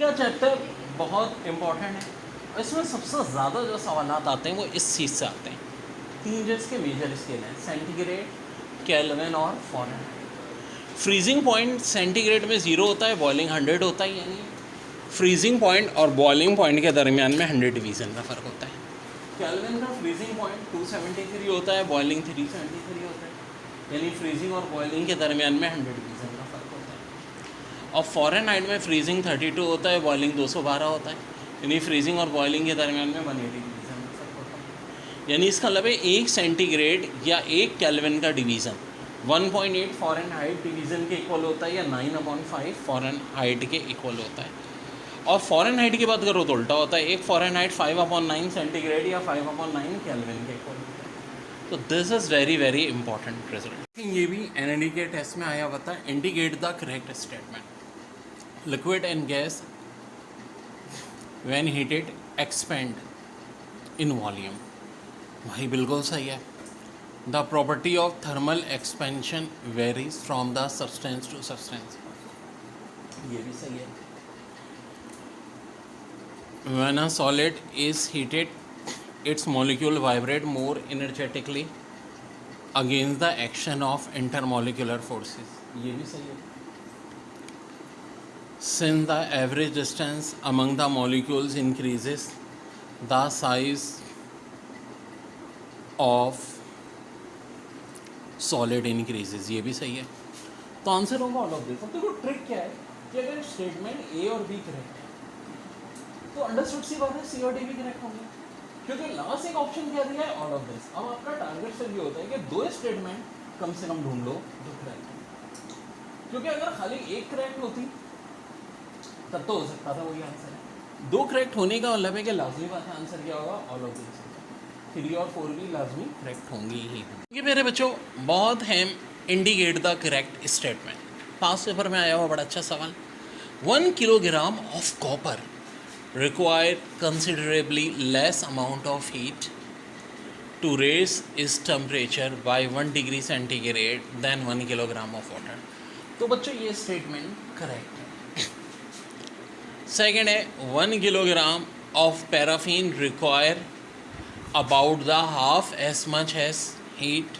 का चैप्टर बहुत इम्पोर्टेंट है और इसमें सबसे ज़्यादा जो सवाल आते हैं वो इस चीज़ से आते हैं। 3 जो इसके मेजर स्केल हैं, सेंटीग्रेड, केल्विन और फ़ारेनहाइट। फ्रीजिंग पॉइंट सेंटीग्रेड में 0 होता है, बॉइलिंग 100 होता है, यानी फ्रीजिंग पॉइंट और बॉइलिंग पॉइंट के दरमियान में 100 डिवीज़न का फ़र्क होता है। केल्विन का फ्रीजिंग पॉइंट 273 होता है, बॉइलिंग 373 होता है, यानी फ्रीजिंग और बॉइलिंग के दरमियान में 100 डिवीज़न का फ़र्क होता है। और फ़ारेनहाइट में फ्रीजिंग 32 होता है, बॉइलिंग 212 होता है, यानी फ्रीजिंग और बॉइलिंग के दरमियान में 180 डिवीज़न का फ़र्क होता है। यानी इसका मतलब है 1 सेंटीग्रेड या 1 केल्विन का डिवीज़न 1.8 फ़ारेनहाइट डिवीज़न के इक्वल होता है, या 9/5 फ़ारेनहाइट के इक्वल होता है। और फ़ारेनहाइट की बात करो तो उल्टा होता है, 1 फ़ारेनहाइट 5/9 सेंटीग्रेड या 5/9 केल्विन के इक्वल होता है। तो this is very very important result. ये भी एनएडी के टेस्ट में आया हुआ था, indicate the correct statement. Liquid and gas when heated expand in volume. भाई बिल्कुल सही है। The property of thermal expansion varies from the substance to substance. ये भी सही है। When a solid is heated, its molecule vibrate more energetically against the action of intermolecular forces. ये भी सही है। Since the average distance among the molecules increases, the size of solid increases. ये भी सही है। तो आंसर होगा ऑल ऑफ दिस। अब देखो ट्रिक क्या है कि अगर स्टेटमेंट ए और बी करेक्ट है तो अंडरस्टूड सी बात है, सी और डी भी करेक्ट होंगे, क्योंकि लास्ट एक ऑप्शन क्या दिया है, ऑल ऑफ दिस। अब आपका टारगेट सिर्फ ये होता है कि 2 स्टेटमेंट कम से कम ढूंढ लो जो करेक्ट है, क्योंकि अगर खाली एक करेक्ट होती तब तो हो सकता था वही आंसर है। 2 करेक्ट होने का मतलब है कि लाजमी बात है आंसर क्या होगा, ऑल ऑफ दिस। 3 और 4 भी लाजमी करेक्ट होंगी ही। ये मेरे बच्चों बहुत है, indicate the correct statement. Pass paper में आया हुआ बड़ा अच्छा सवाल। 1 kilogram of copper require considerably less amount of heat to raise its temperature by 1 degree centigrade than 1 kilogram of water। तो बच्चों ये स्टेटमेंट करेक्ट है। सेकेंड है 1 kilogram of paraffin require about the half as much as heat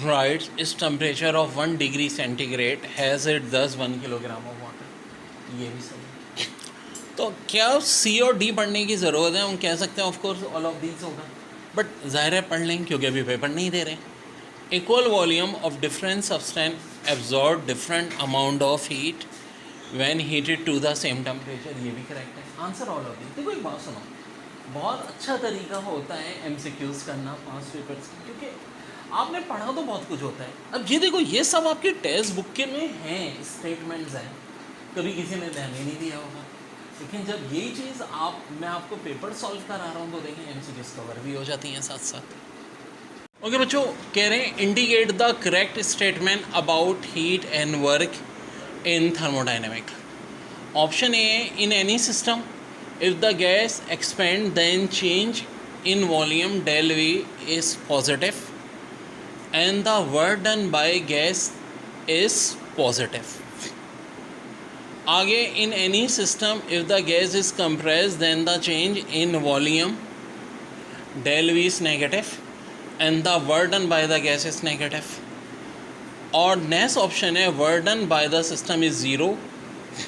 rights is temperature of 1 degree centigrade has it दस 1 kilogram of water. ये भी सही है। तो क्या सी और डी पढ़ने की ज़रूरत है? हम कह सकते हैं of course all of these होगा, बट ज़ाहिर है पढ़ लें क्योंकि अभी पेपर नहीं दे रहे। Equal volume of different substance absorb different amount of heat when heated to the same temperature. ये भी करेक्ट है। Answer all of these. देखो एक बात सुनो, बहुत अच्छा तरीका होता है MCQs करना पास पेपर्स की, क्योंकि आपने पढ़ा तो बहुत कुछ होता है। अब ये देखो ये सब आपकी टेक्स्ट बुक के में हैं, स्टेटमेंट्स हैं, कभी किसी ने ध्यान ही नहीं दिया होगा, लेकिन जब यही चीज़ मैं आपको पेपर सॉल्व करा रहा हूँ तो देखें MCQs कवर भी हो जाती हैं साथ साथ। ओके बच्चों, कह रहे हैं indicate the correct statement about heat and work in thermodynamic. Option A है in any system if the gas expand then change in volume del V is positive and the work done by gas is positive. आगे in any system if the gas is compressed then the change in volume del V is negative and the work done by the gas is negative. और next option है work done by the system is 0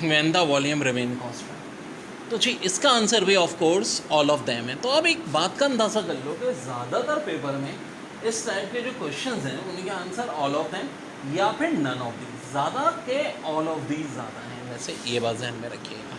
when the volume remain constant. तो जी इसका answer भी of course all of them है। तो अब एक बात का अंदाज़ा कर लो कि ज़्यादातर पेपर में इस टाइप के जो क्वेश्चंस हैं उनके आंसर ऑल ऑफ देम या फिर नन ऑफ दीज। ज़्यादा के ऑल ऑफ दीज ज़्यादा हैं, वैसे ये बात ध्यान में रखिएगा।